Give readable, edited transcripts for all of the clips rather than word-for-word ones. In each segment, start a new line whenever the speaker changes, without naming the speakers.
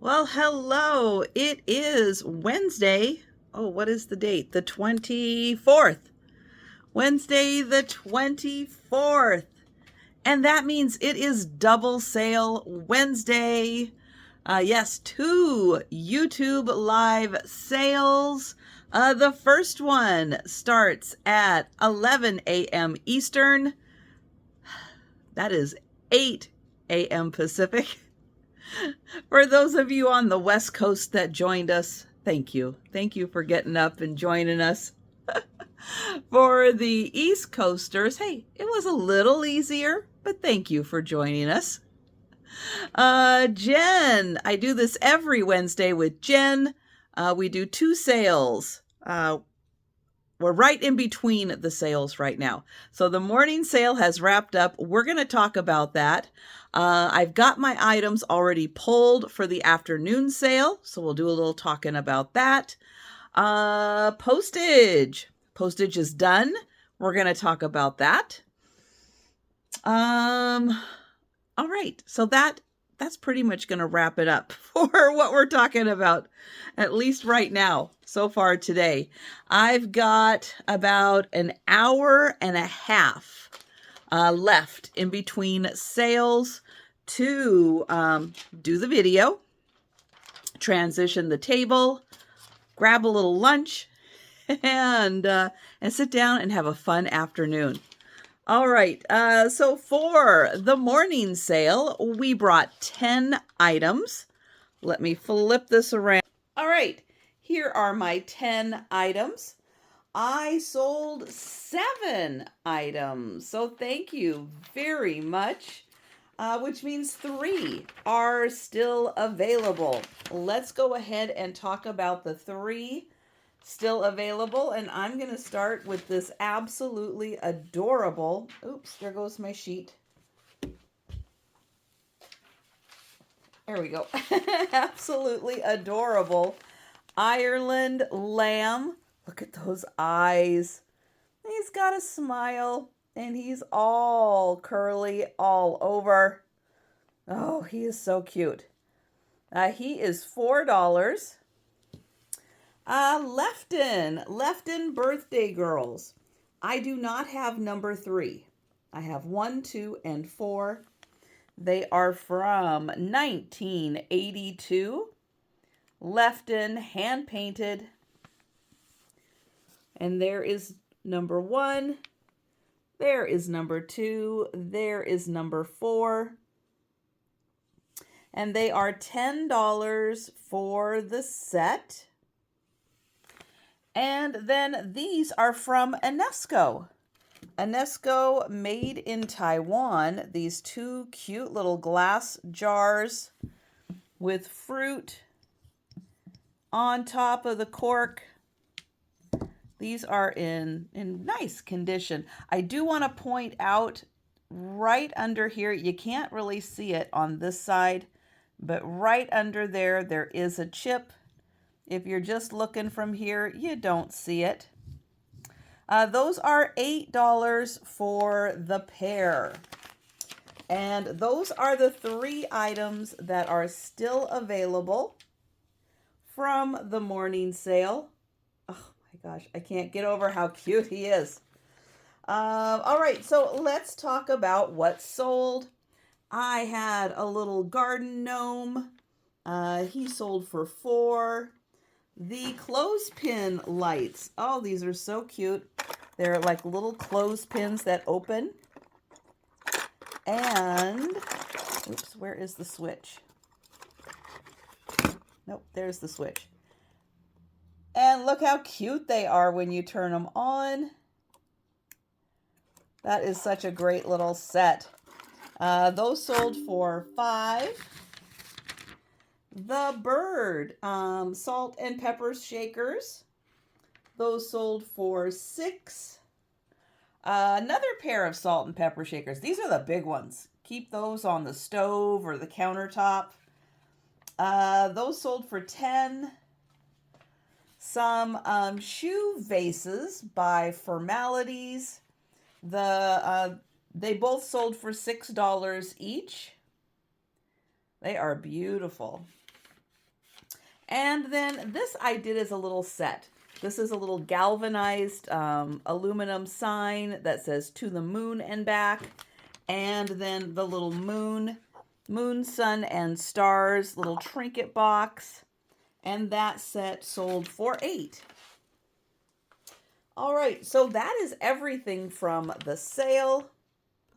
Well, hello. It is Wednesday. Oh, what is the date? The 24th. Wednesday, the 24th. And that means it is double sale Wednesday. Yes, two YouTube live sales. The first one starts at 11 a.m. Eastern. That is 8 a.m. Pacific. For those of you on the West Coast that joined us, thank you. Thank you for getting up and joining us. For the East Coasters, hey, it was a little easier, but thank you for joining us. Jen, I do this every Wednesday with Jen. We do two sales. We're right in between the sales right now. So the morning sale has wrapped up. We're going to talk about that. I've got my items already pulled for the afternoon sale, so we'll do a little talking about that. Postage. Postage is done. We're going to talk about that. All right. So that's pretty much going to wrap it up for what we're talking about, at least right now, so far today. I've got about an hour and a half left in between sales to do the video, transition the table, grab a little lunch, and sit down and have a fun afternoon. All right, so for the morning sale, we brought 10 items. Let me flip this around. All right, here are my 10 items. I sold 7 items, so thank you very much, which means 3 are still available. Let's go ahead and talk about the 3 still available, and I'm going to start with this absolutely adorable, oops, there goes my sheet. There we go. Absolutely adorable Ireland lamb. Look at those eyes. He's got a smile, and he's all curly all over. Oh, he is so cute. He is $4. Lefton birthday girls. I do not have number 3. I have 1, 2, and 4. They are from 1982. Lefton, hand painted. And there is number 1. There is number 2. There is number 4. And they are $10 for the set. And then these are from Enesco. Enesco made in Taiwan. These 2 cute little glass jars with fruit on top of the cork. These are in nice condition. I do want to point out right under here, you can't really see it on this side, but right under there, there is a chip. If you're just looking from here, you don't see it. Those are $8 for the pair. And those are the 3 items that are still available from the morning sale. Oh my gosh, I can't get over how cute he is. All right, so let's talk about what sold. I had a little garden gnome. He sold for $4. The clothespin lights. Oh, these are so cute. They're like little clothespins that open. And, oops, where is the switch? Nope, there's the switch. And look how cute they are when you turn them on. That is such a great little set. Those sold for $5. The bird salt and pepper shakers. Those sold for $6. Another pair of salt and pepper shakers. These are the big ones. Keep those on the stove or the countertop. Those sold for $10. Some shoe vases by Formalities. They both sold for $6 each. They are beautiful. And then this I did as a little set. This is a little galvanized aluminum sign that says "To the Moon and Back." And then the little moon, sun, and stars little trinket box. And that set sold for $8. All right, so that is everything from the sale.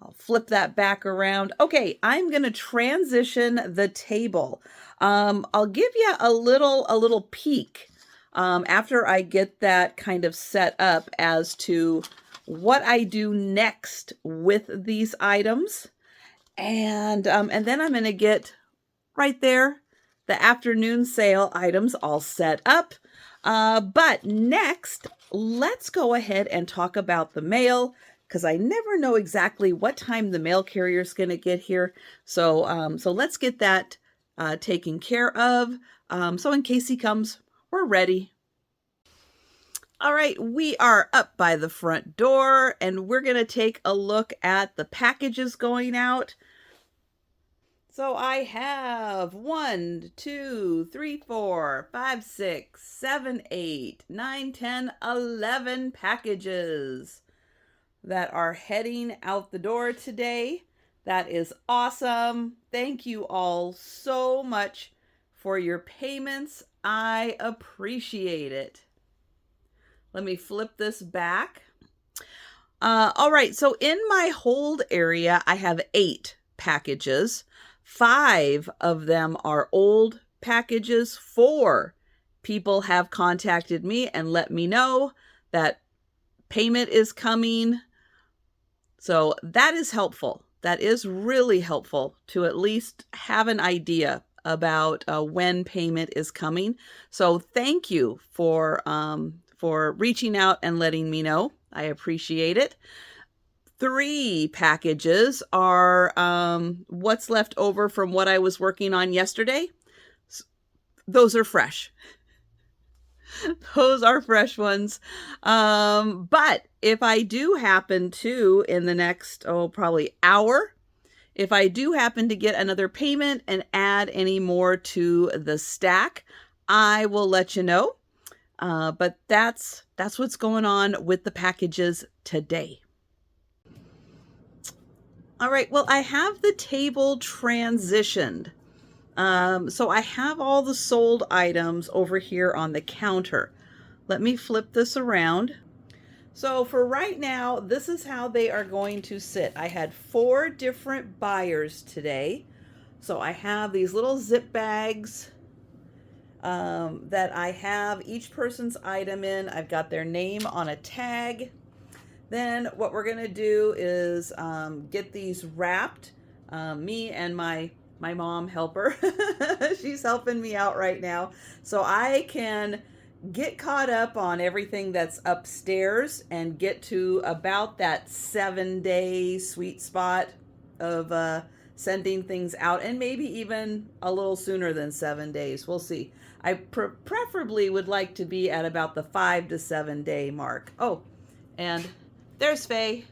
I'll flip that back around. Okay, I'm going to transition the table. I'll give you a little peek after I get that kind of set up as to what I do next with these items. And then I'm going to get right there the afternoon sale items all set up. But next, let's go ahead and talk about the mail, because I never know exactly what time the mail carrier is going to get here. So let's get that taken care of. So in case he comes, we're ready. All right, we are up by the front door, and we're going to take a look at the packages going out. So I have 1, 2, 3, 4, 5, 6, 7, 8, 9, 10, 11 packages that are heading out the door today. That is awesome. Thank you all so much for your payments. I appreciate it. Let me flip this back. All right, so in my hold area, I have 8 packages. 5 of them are old packages. 4 people have contacted me and let me know that payment is coming. So that is helpful. That is really helpful to at least have an idea about when payment is coming. So thank you for reaching out and letting me know. I appreciate it. 3 packages are what's left over from what I was working on yesterday. Those are fresh. Those are fresh ones. But if I do happen to, in the next, probably hour, if I do happen to get another payment and add any more to the stack, I will let you know. But that's what's going on with the packages today. All right, well, I have the table transitioned. So I have all the sold items over here on the counter. Let me flip this around. So for right now, this is how they are going to sit. I had 4 different buyers today. So I have these little zip bags that I have each person's item in. I've got their name on a tag. Then what we're going to do is get these wrapped. Me and my mom helper. She's helping me out right now. So I can get caught up on everything that's upstairs and get to about that 7-day sweet spot of sending things out, and maybe even a little sooner than 7 days. We'll see. I preferably would like to be at about the 5 to 7 day mark. Oh, and there's Faye.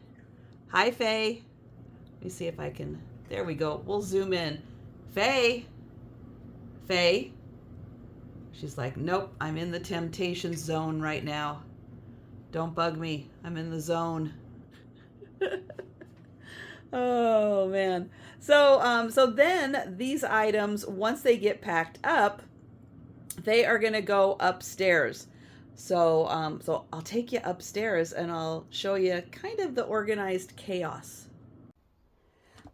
Hi, Faye. Let me see if I can. There we go. We'll zoom in. Faye. Faye. She's like, nope, I'm in the temptation zone right now. Don't bug me. I'm in the zone. Oh, man. So then these items, once they get packed up, they are going to go upstairs. So I'll take you upstairs and I'll show you kind of the organized chaos.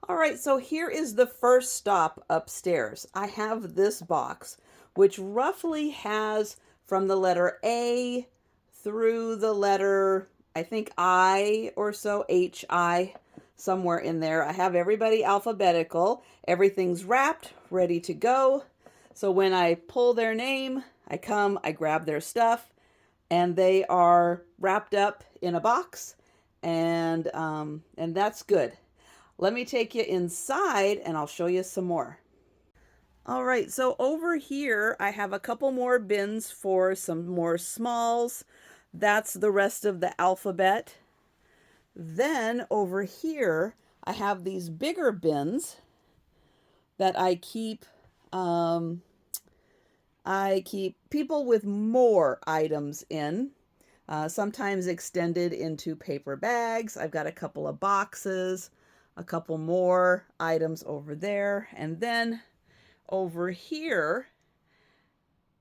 All right, so here is the first stop upstairs. I have this box, which roughly has from the letter A through the letter, I think I or so, H-I, somewhere in there. I have everybody alphabetical. Everything's wrapped, ready to go. So when I pull their name, I come, I grab their stuff, and they are wrapped up in a box, and that's good. Let me take you inside and I'll show you some more. All right, so over here I have a couple more bins for some more smalls. That's the rest of the alphabet. Then over here I have these bigger bins that I keep I keep people with more items in, sometimes extended into paper bags. I've got a couple of boxes, a couple more items over there. And then over here,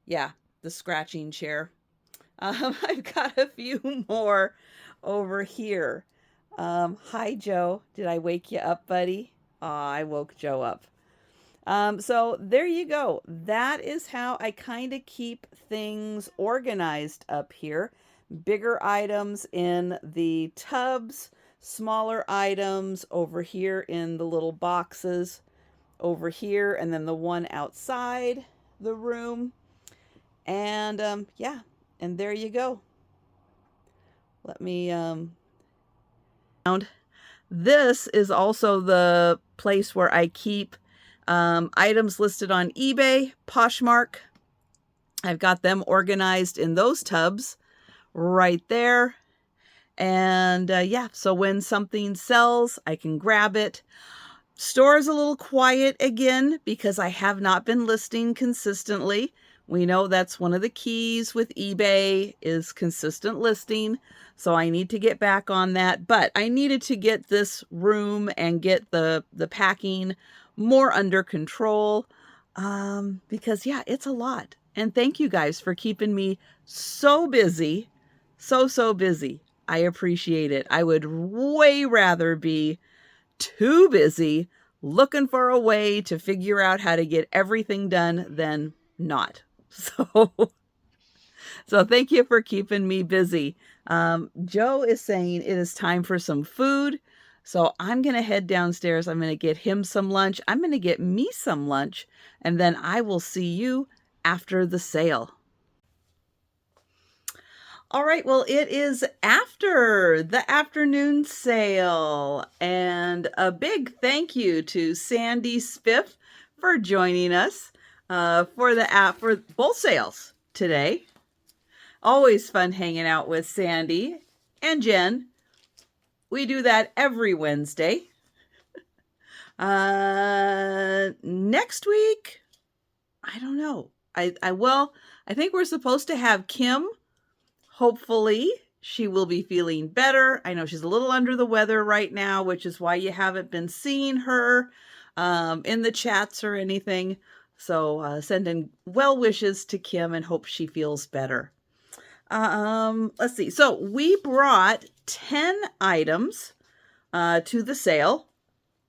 yeah, the scratching chair. I've got a few more over here. Hi, Joe. Did I wake you up, buddy? Aw, I woke Joe up. So there you go. That is how I kind of keep things organized up here. Bigger items in the tubs, smaller items over here in the little boxes over here, and then the one outside the room. And yeah, and there you go. Let me This is also the place where I keep items listed on eBay, Poshmark. I've got them organized in those tubs right there. And yeah, so when something sells, I can grab it. Store is a little quiet again because I have not been listing consistently. We know that's one of the keys with eBay is consistent listing. So I need to get back on that. But I needed to get this room and get the packing more under control because, yeah, it's a lot. And thank you guys for keeping me so busy, so busy. I appreciate it. I would way rather be too busy looking for a way to figure out how to get everything done than not. So thank you for keeping me busy. Joe is saying it is time for some food. So I'm going to head downstairs. I'm going to get him some lunch. I'm going to get me some lunch. And then I will see you after the sale. All right, well, it is after the afternoon sale, and a big thank you to Sandy Spiff for joining us for both sales today. Always fun hanging out with Sandy and Jen. We do that every Wednesday. Next week, I don't know. I think we're supposed to have Kim. Hopefully, she will be feeling better. I know she's a little under the weather right now, which is why you haven't been seeing her in the chats or anything. So sending well wishes to Kim and hope she feels better. Let's see. So we brought 10 items to the sale.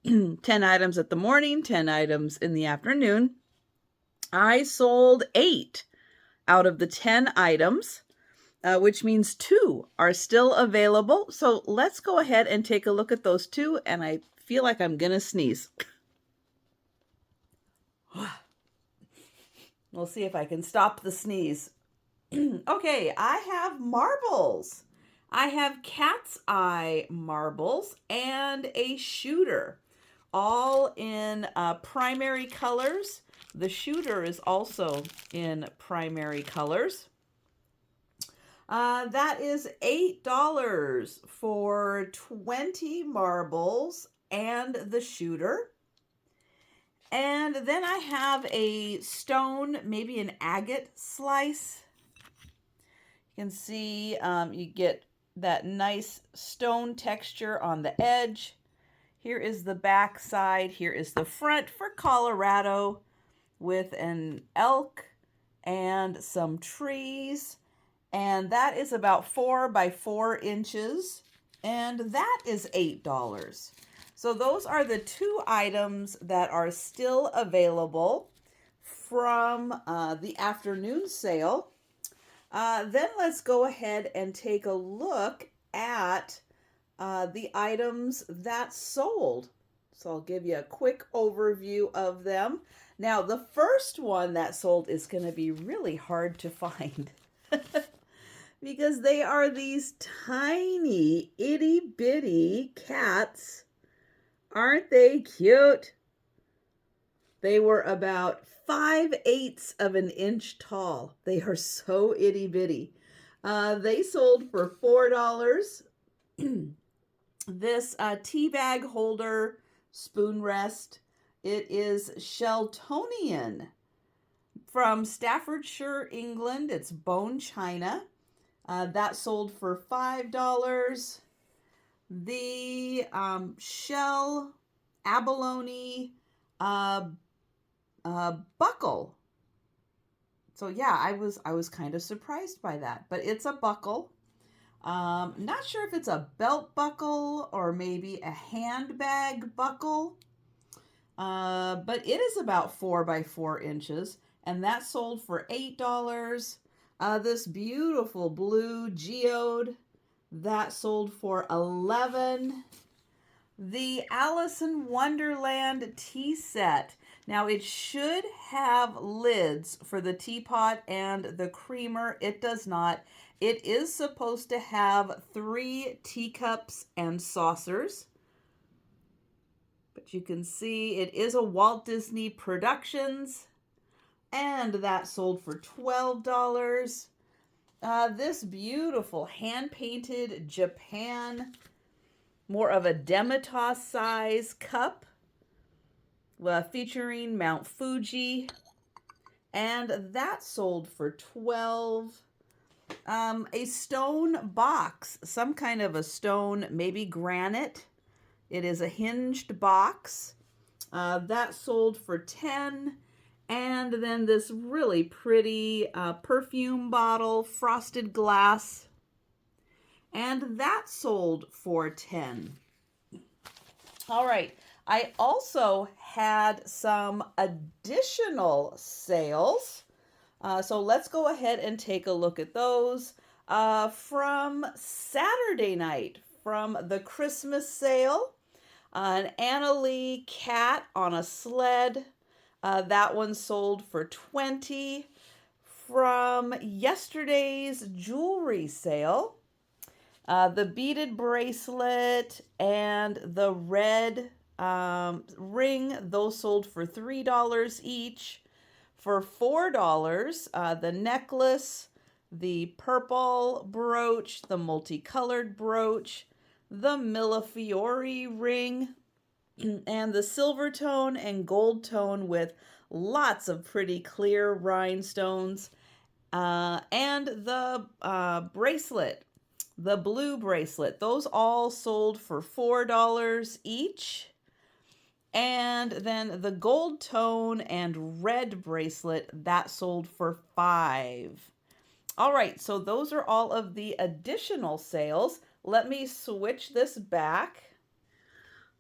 10 items at the morning, 10 items in the afternoon. I sold 8 out of the 10 items. Which means 2 are still available. So let's go ahead and take a look at those 2. And I feel like I'm going to sneeze. We'll see if I can stop the sneeze. Okay, I have marbles. I have cat's eye marbles and a shooter, all in primary colors. The shooter is also in primary colors. That is $8 for 20 marbles and the shooter. And then I have a stone, maybe an agate slice. You can see you get that nice stone texture on the edge. Here is the back side. Here is the front for Colorado with an elk and some trees. And that is about 4 by 4 inches. And that is $8. So those are the 2 items that are still available from the afternoon sale. Then let's go ahead and take a look at the items that sold. So I'll give you a quick overview of them. Now, the first one that sold is going to be really hard to find. Because they are these tiny, itty-bitty cats. Aren't they cute? They were about 5/8 of an inch tall. They are so itty-bitty. They sold for $4. This tea bag holder spoon rest, it is Sheltonian. From Staffordshire, England. It's bone china. That sold for $5. The shell abalone buckle. So yeah, I was kind of surprised by that, but it's a buckle. Not sure if it's a belt buckle or maybe a handbag buckle, but it is about 4 by 4 inches, and that sold for $8. This beautiful blue geode, that sold for $11. The Alice in Wonderland tea set. Now it should have lids for the teapot and the creamer. It does not. It is supposed to have 3 teacups and saucers. But you can see it is a Walt Disney Productions. And that sold for $12. This beautiful hand-painted Japan, more of a Demitasse size cup, featuring Mount Fuji, and that sold for $12. A stone box, some kind of a stone, maybe granite. It is a hinged box. That sold for $10. And then this really pretty perfume bottle, frosted glass, and that sold for $10. All right, I also had some additional sales. So let's go ahead and take a look at those from Saturday night, from the Christmas sale. An Anna Lee cat on a sled. That one sold for $20. From yesterday's jewelry sale, the beaded bracelet and the red ring, those sold for $3 each. For $4, the necklace, the purple brooch, the multicolored brooch, the Millefiori ring, and the silver tone and gold tone with lots of pretty clear rhinestones, and the bracelet, the blue bracelet. Those all sold for $4 each. And then the gold tone and red bracelet, that sold for $5. All right, so those are all of the additional sales. Let me switch this back.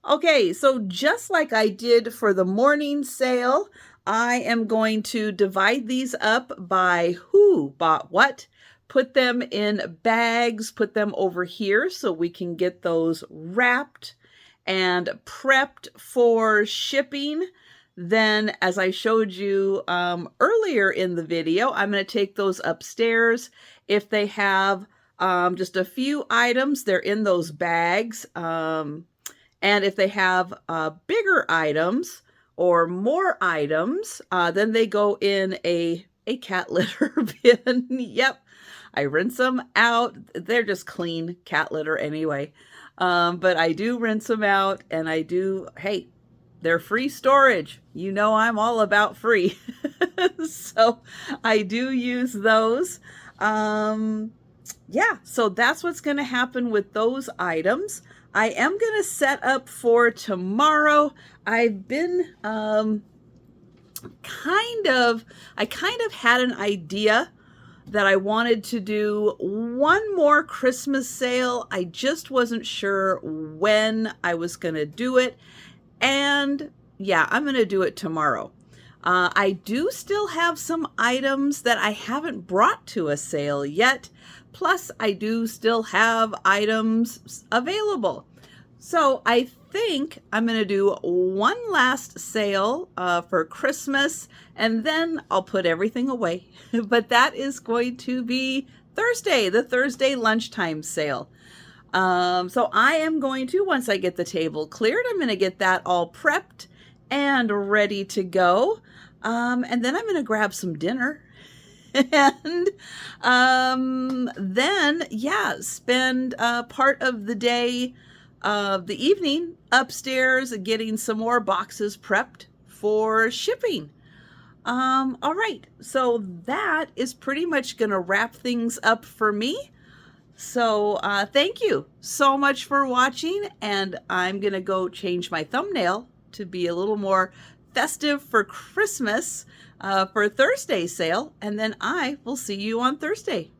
Okay, so just like I did for the morning sale, I am going to divide these up by who bought what, put them in bags, put them over here so we can get those wrapped and prepped for shipping. Then, as I showed you earlier in the video, I'm going to take those upstairs. If they have just a few items, they're in those bags. And if they have bigger items or more items, then they go in a cat litter bin. Yep, I rinse them out. They're just clean cat litter anyway. But I do rinse them out, and I do, hey, they're free storage. You know I'm all about free. So I do use those. Yeah, so that's what's going to happen with those items. I am going to set up for tomorrow. I've been I kind of had an idea that I wanted to do one more Christmas sale. I just wasn't sure when I was going to do it. And yeah, I'm going to do it tomorrow. I do still have some items that I haven't brought to a sale yet. Plus, I do still have items available. So I think I'm going to do one last sale for Christmas, and then I'll put everything away. But that is going to be Thursday, the Thursday lunchtime sale. So I am going to, once I get the table cleared, I'm going to get that all prepped and ready to go. And then I'm going to grab some dinner. And then, yeah, spend part of the day, the evening upstairs getting some more boxes prepped for shipping. All right, so that is pretty much going to wrap things up for me. So thank you so much for watching, and I'm going to go change my thumbnail to be a little more festive for Christmas for Thursday's sale, and then I will see you on Thursday.